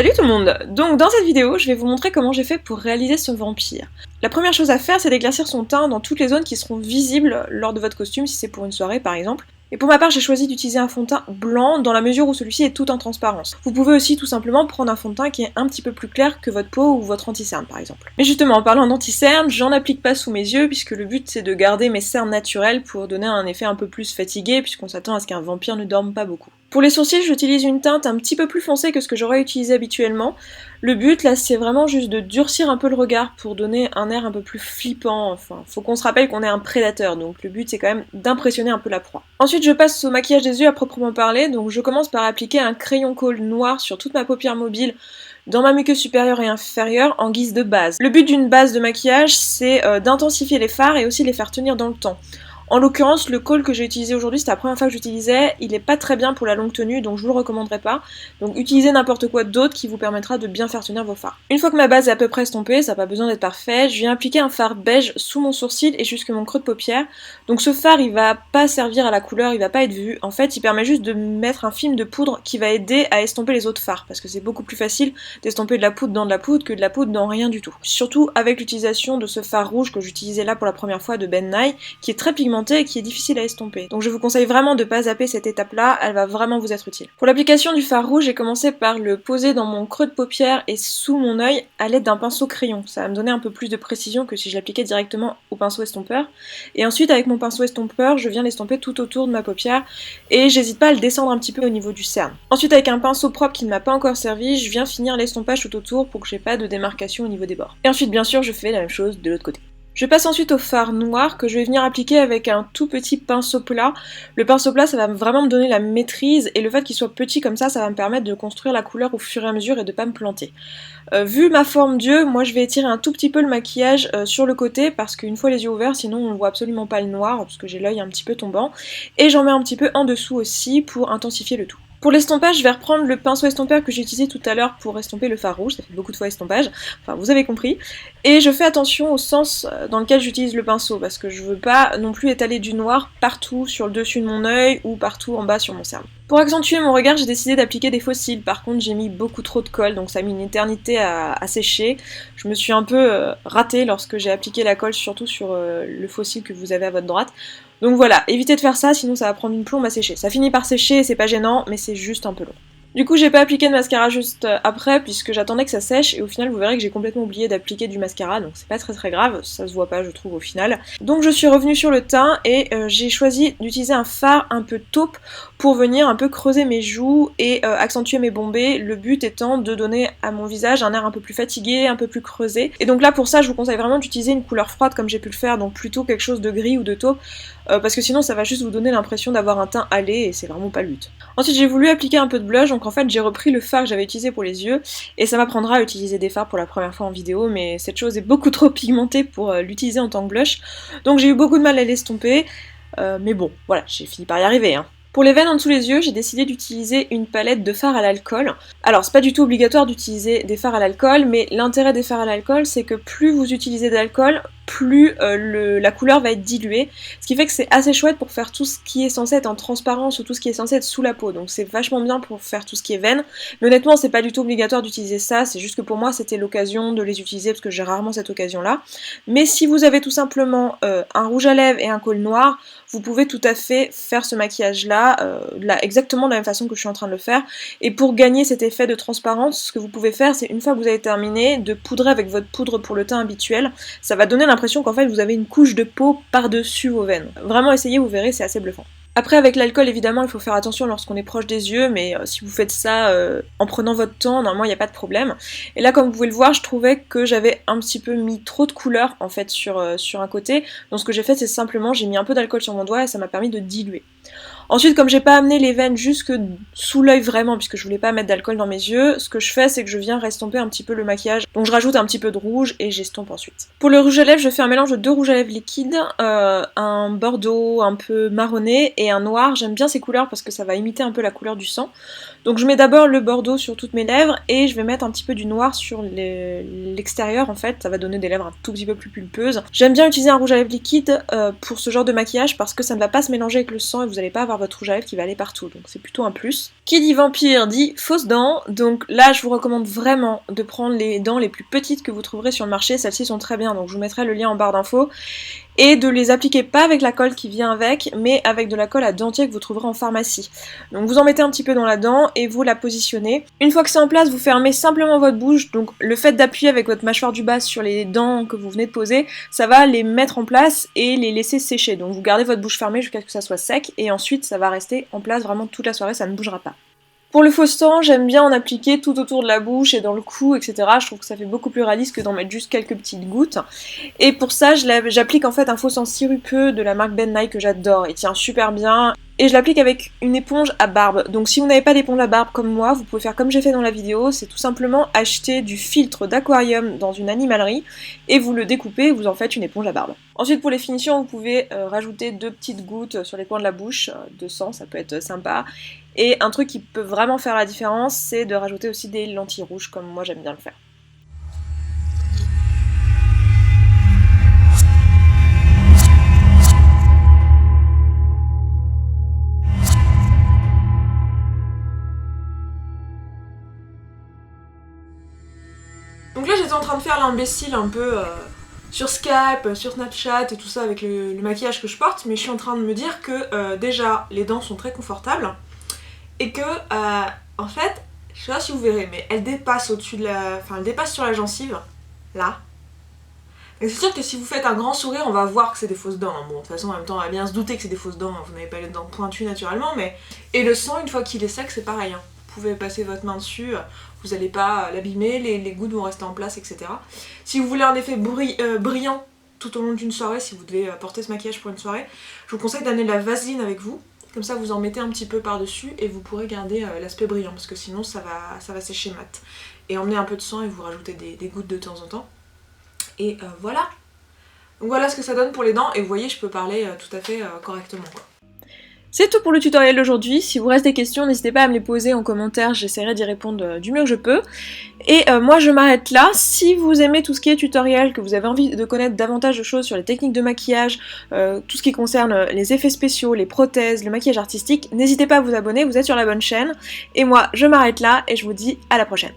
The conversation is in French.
Salut tout le monde! Donc dans cette vidéo, je vais vous montrer comment j'ai fait pour réaliser ce vampire. La première chose à faire, c'est d'éclaircir son teint dans toutes les zones qui seront visibles lors de votre costume, si c'est pour une soirée par exemple. Et pour ma part, j'ai choisi d'utiliser un fond de teint blanc dans la mesure où celui-ci est tout en transparence. Vous pouvez aussi tout simplement prendre un fond de teint qui est un petit peu plus clair que votre peau ou votre anti-cerne par exemple. Mais justement, en parlant d'anti-cerne, j'en applique pas sous mes yeux puisque le but c'est de garder mes cernes naturelles pour donner un effet un peu plus fatigué puisqu'on s'attend à ce qu'un vampire ne dorme pas beaucoup. Pour les sourcils, j'utilise une teinte un petit peu plus foncée que ce que j'aurais utilisé habituellement. Le but là, c'est vraiment juste de durcir un peu le regard pour donner un air un peu plus flippant. Enfin, faut qu'on se rappelle qu'on est un prédateur, donc le but c'est quand même d'impressionner un peu la proie. Ensuite, je passe au maquillage des yeux à proprement parler, donc je commence par appliquer un crayon colle noir sur toute ma paupière mobile, dans ma muqueuse supérieure et inférieure en guise de base. Le but d'une base de maquillage, c'est d'intensifier les fards et aussi les faire tenir dans le temps. En l'occurrence, le col que j'ai utilisé aujourd'hui, c'était la première fois que j'utilisais, il est pas très bien pour la longue tenue, donc je vous le recommanderais pas. Donc utilisez n'importe quoi d'autre qui vous permettra de bien faire tenir vos fards. Une fois que ma base est à peu près estompée, ça n'a pas besoin d'être parfait, je viens appliquer un fard beige sous mon sourcil et jusque mon creux de paupière. Donc ce fard, il va pas servir à la couleur, il va pas être vu. En fait, il permet juste de mettre un film de poudre qui va aider à estomper les autres fards, parce que c'est beaucoup plus facile d'estomper de la poudre dans de la poudre que de la poudre dans rien du tout. Surtout avec l'utilisation de ce fard rouge que j'utilisais là pour la première fois de Ben Nye, qui est très pigmenté et qui est difficile à estomper. Donc je vous conseille vraiment de pas zapper cette étape-là, elle va vraiment vous être utile. Pour l'application du fard rouge, j'ai commencé par le poser dans mon creux de paupière et sous mon œil à l'aide d'un pinceau crayon. Ça va me donner un peu plus de précision que si je l'appliquais directement au pinceau estompeur. Et ensuite, avec mon pinceau estompeur, je viens l'estomper tout autour de ma paupière et j'hésite pas à le descendre un petit peu au niveau du cerne. Ensuite, avec un pinceau propre qui ne m'a pas encore servi, je viens finir l'estompage tout autour pour que j'ai pas de démarcation au niveau des bords. Et ensuite, bien sûr, je fais la même chose de l'autre côté. Je passe ensuite au fard noir que je vais venir appliquer avec un tout petit pinceau plat. Le pinceau plat, ça va vraiment me donner la maîtrise et le fait qu'il soit petit comme ça va me permettre de construire la couleur au fur et à mesure et de pas me planter. Vu ma forme d'yeux, moi je vais étirer un tout petit peu le maquillage sur le côté parce qu'une fois les yeux ouverts, sinon on ne voit absolument pas le noir parce que j'ai l'œil un petit peu tombant. Et j'en mets un petit peu en dessous aussi pour intensifier le tout. Pour l'estompage, je vais reprendre le pinceau estompeur que j'ai utilisé tout à l'heure pour estomper le fard rouge, ça fait beaucoup de fois estompage, enfin vous avez compris. Et je fais attention au sens dans lequel j'utilise le pinceau, parce que je veux pas non plus étaler du noir partout sur le dessus de mon œil ou partout en bas sur mon cerne. Pour accentuer mon regard, j'ai décidé d'appliquer des faux cils, par contre j'ai mis beaucoup trop de colle, donc ça a mis une éternité à sécher. Je me suis un peu ratée lorsque j'ai appliqué la colle, surtout sur le faux cil que vous avez à votre droite. Donc voilà, évitez de faire ça, sinon ça va prendre une plombe à sécher. Ça finit par sécher, c'est pas gênant, mais c'est juste un peu long. Du coup, j'ai pas appliqué de mascara juste après, puisque j'attendais que ça sèche, et au final, vous verrez que j'ai complètement oublié d'appliquer du mascara, donc c'est pas très grave, ça se voit pas, je trouve, au final. Donc je suis revenue sur le teint, et j'ai choisi d'utiliser un fard un peu taupe pour venir un peu creuser mes joues et accentuer mes bombées, le but étant de donner à mon visage un air un peu plus fatigué, un peu plus creusé. Et donc là, pour ça, je vous conseille vraiment d'utiliser une couleur froide comme j'ai pu le faire, donc plutôt quelque chose de gris ou de taupe, parce que sinon ça va juste vous donner l'impression d'avoir un teint hâlé, et c'est vraiment pas le but. Ensuite, j'ai voulu appliquer un peu de blush, donc en fait j'ai repris le fard que j'avais utilisé pour les yeux, et ça m'apprendra à utiliser des fards pour la première fois en vidéo, mais cette chose est beaucoup trop pigmentée pour l'utiliser en tant que blush, donc j'ai eu beaucoup de mal à l'estomper, mais bon, voilà, j'ai fini par y arriver, hein. Pour les veines en dessous les yeux, j'ai décidé d'utiliser une palette de fards à l'alcool. Alors, c'est pas du tout obligatoire d'utiliser des fards à l'alcool, mais l'intérêt des fards à l'alcool, c'est que plus vous utilisez d'alcool, plus la couleur va être diluée, ce qui fait que c'est assez chouette pour faire tout ce qui est censé être en transparence ou tout ce qui est censé être sous la peau, donc c'est vachement bien pour faire tout ce qui est veine, mais honnêtement c'est pas du tout obligatoire d'utiliser ça, c'est juste que pour moi c'était l'occasion de les utiliser parce que j'ai rarement cette occasion là, mais si vous avez tout simplement un rouge à lèvres et un col noir, vous pouvez tout à fait faire ce maquillage là, exactement de la même façon que je suis en train de le faire, et pour gagner cet effet de transparence, ce que vous pouvez faire c'est une fois que vous avez terminé, de poudrer avec votre poudre pour le teint habituel, ça va donner l'impression qu'en fait vous avez une couche de peau par-dessus vos veines. Vraiment essayez, vous verrez, c'est assez bluffant. Après avec l'alcool évidemment il faut faire attention lorsqu'on est proche des yeux, mais si vous faites ça en prenant votre temps, normalement il n'y a pas de problème. Et là comme vous pouvez le voir, je trouvais que j'avais un petit peu mis trop de couleur en fait sur un côté, donc ce que j'ai fait c'est simplement j'ai mis un peu d'alcool sur mon doigt et ça m'a permis de diluer. Ensuite, comme j'ai pas amené les veines jusque sous l'œil vraiment, puisque je voulais pas mettre d'alcool dans mes yeux, ce que je fais c'est que je viens restomper un petit peu le maquillage, donc je rajoute un petit peu de rouge et j'estompe ensuite. Pour le rouge à lèvres, je fais un mélange de deux rouges à lèvres liquides, un bordeaux un peu marronné et un noir. J'aime bien ces couleurs parce que ça va imiter un peu la couleur du sang. Donc je mets d'abord le bordeaux sur toutes mes lèvres et je vais mettre un petit peu du noir sur l'extérieur en fait, ça va donner des lèvres un tout petit peu plus pulpeuses. J'aime bien utiliser un rouge à lèvres liquide pour ce genre de maquillage parce que ça ne va pas se mélanger avec le sang et vous n'allez pas avoir votre rouge à lèvres qui va aller partout, donc c'est plutôt un plus. Qui dit vampire dit fausses dents, donc là je vous recommande vraiment de prendre les dents les plus petites que vous trouverez sur le marché, celles-ci sont très bien, donc je vous mettrai le lien en barre d'infos, et de les appliquer pas avec la colle qui vient avec, mais avec de la colle à dentier que vous trouverez en pharmacie. Donc vous en mettez un petit peu dans la dent et vous la positionnez. Une fois que c'est en place, vous fermez simplement votre bouche, donc le fait d'appuyer avec votre mâchoire du bas sur les dents que vous venez de poser, ça va les mettre en place et les laisser sécher. Donc vous gardez votre bouche fermée jusqu'à ce que ça soit sec et ensuite ça va rester en place vraiment toute la soirée, ça ne bougera pas. Pour le faux dents, j'aime bien en appliquer tout autour de la bouche et dans le cou, etc. Je trouve que ça fait beaucoup plus réaliste que d'en mettre juste quelques petites gouttes. Et pour ça, j'applique en fait un faux dents sirupeux de la marque Ben Nye que j'adore. Il tient super bien. Et je l'applique avec une éponge à barbe. Donc si vous n'avez pas d'éponge à barbe comme moi, vous pouvez faire comme j'ai fait dans la vidéo, c'est tout simplement acheter du filtre d'aquarium dans une animalerie et vous le découpez et vous en faites une éponge à barbe. Ensuite pour les finitions, vous pouvez rajouter 2 petites gouttes sur les coins de la bouche, de sang, ça peut être sympa. Et un truc qui peut vraiment faire la différence, c'est de rajouter aussi des lentilles rouges comme moi j'aime bien le faire. Donc là j'étais en train de faire l'imbécile un peu sur Skype, sur Snapchat et tout ça avec le maquillage que je porte, mais je suis en train de me dire que déjà les dents sont très confortables et que en fait, je sais pas si vous verrez, mais elles dépassent au-dessus de la... Enfin elles dépassent sur la gencive, là. Et c'est sûr que si vous faites un grand sourire, on va voir que c'est des fausses dents. Bon, de toute façon, en même temps, on va bien se douter que c'est des fausses dents, vous n'avez pas les dents pointues naturellement, mais... Et le sang, une fois qu'il est sec, c'est pareil, hein. Vous pouvez passer votre main dessus, vous n'allez pas l'abîmer, les gouttes vont rester en place, etc. Si vous voulez un effet brillant tout au long d'une soirée, si vous devez porter ce maquillage pour une soirée, je vous conseille d'amener de la vaseline avec vous. Comme ça, vous en mettez un petit peu par-dessus et vous pourrez garder l'aspect brillant, parce que sinon, ça va sécher mat. Et emmenez un peu de sang et vous rajoutez des gouttes de temps en temps. Et voilà. Donc voilà ce que ça donne pour les dents, et vous voyez, je peux parler tout à fait correctement, quoi. C'est tout pour le tutoriel d'aujourd'hui. Si vous reste des questions, n'hésitez pas à me les poser en commentaire, j'essaierai d'y répondre du mieux que je peux. Et moi je m'arrête là. Si vous aimez tout ce qui est tutoriel, que vous avez envie de connaître davantage de choses sur les techniques de maquillage, tout ce qui concerne les effets spéciaux, les prothèses, le maquillage artistique, n'hésitez pas à vous abonner, vous êtes sur la bonne chaîne. Et moi je m'arrête là et je vous dis à la prochaine.